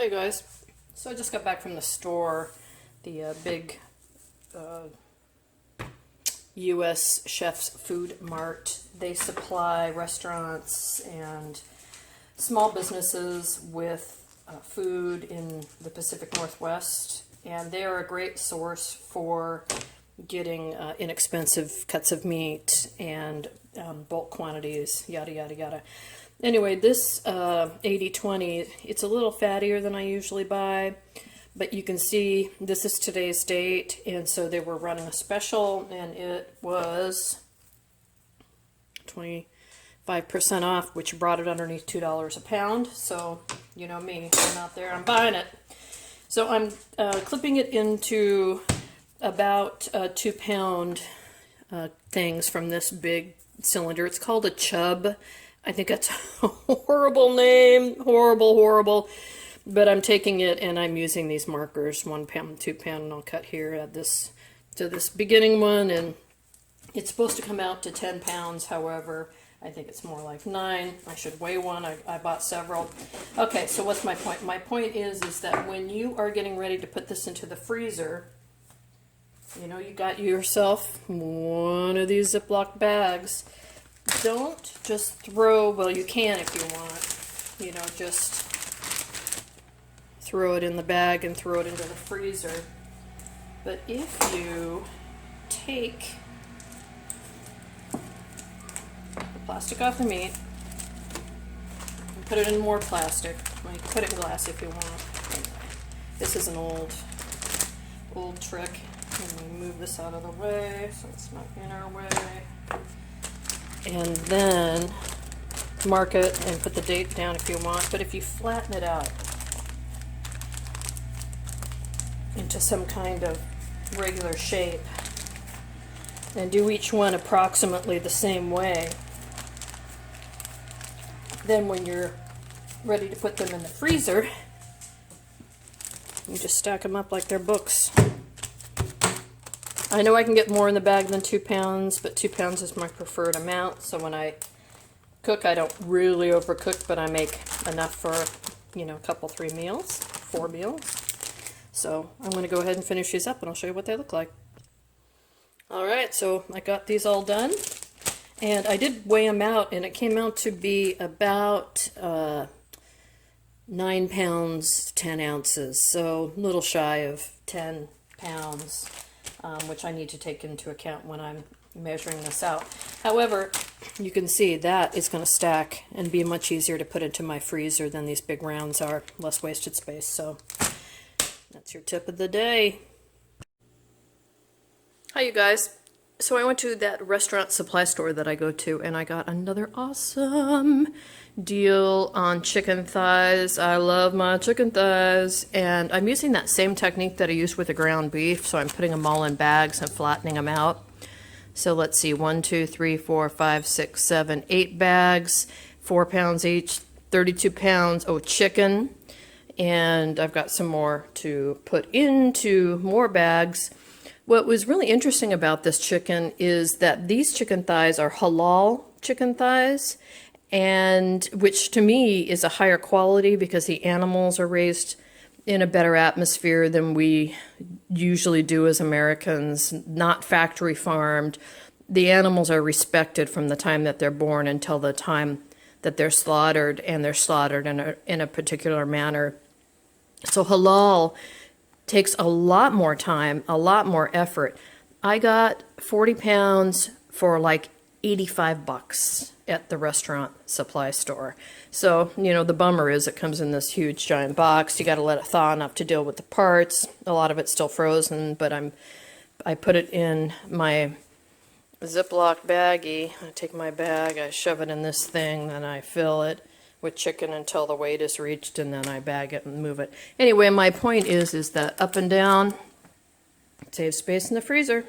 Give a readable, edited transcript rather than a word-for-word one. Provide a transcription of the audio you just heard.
Hey guys, so I just got back from the store, the big U.S. Chef's Food Mart. They supply restaurants and small businesses with food in the Pacific Northwest, and they are a great source for getting inexpensive cuts of meat and bulk quantities, yada yada yada. Anyway, this 80/20, it's a little fattier than I usually buy, but you can see this is today's date, and so they were running a special, and it was 25% off, which brought it underneath $2 a pound. So, you know me, I'm out there, I'm buying it. So I'm clipping it into about 2-pound things from this big cylinder. It's called a Chub. I think that's a horrible name, horrible, but I'm taking it and I'm using these markers, 1 pound, 2 pound, and I'll cut here at this to this beginning one, and it's supposed to come out to 10 pounds. However, I think it's more like 9. I should weigh one. I bought several. Okay, so what's my point? My point is that when you are getting ready to put this into the freezer, you know, you got yourself one of these Ziploc bags. Don't just throw, well, you can if you want, you know, just throw it in the bag and throw it into the freezer. But if you take the plastic off the meat and put it in more plastic, well, you can put it in glass if you want. Anyway, this is an old trick. Let me move this out of the way so it's not in our way. And then mark it and put the date down if you want. But if you flatten it out into some kind of regular shape and do each one approximately the same way, then when you're ready to put them in the freezer, you just stack them up like they're books. I know I can get more in the bag than 2 pounds, but 2 pounds is my preferred amount. So when I cook, I don't really overcook, but I make enough for, you know, a couple, 3 meals, 4 meals. So I'm going to go ahead and finish these up, and I'll show you what they look like. All right, so I got these all done, and I did weigh them out, and it came out to be about 9 pounds, 10 ounces, so a little shy of 10 pounds. Which I need to take into account when I'm measuring this out. However, you can see that is going to stack and be much easier to put into my freezer than these big rounds are, less wasted space. So that's your tip of the day. Hi you guys. So I went to that restaurant supply store that I go to, and I got another awesome deal on chicken thighs. I love my chicken thighs, and I'm using that same technique that I used with the ground beef. So I'm putting them all in bags and flattening them out. So let's see, 1, 2, 3, 4, 5, 6, 7, 8 bags, 4 pounds each, 32 pounds chicken, and I've got some more to put into more bags. What was really interesting about this chicken is that these chicken thighs are halal chicken thighs, and which to me is a higher quality because the animals are raised in a better atmosphere than we usually do as Americans, not factory farmed. The animals are respected from the time that they're born until the time that they're slaughtered, and they're slaughtered in a particular manner. So halal takes a lot more time, a lot more effort. I got 40 pounds for like 85 bucks at the restaurant supply store. So, you know, the bummer is it comes in this huge giant box. You got to let it thaw enough to deal with the parts. A lot of it's still frozen, but I put it in my Ziploc baggie. I take my bag, I shove it in this thing, then I fill it with chicken until the weight is reached, and then I bag it and move it. Anyway, my point is that up and down saves space in the freezer.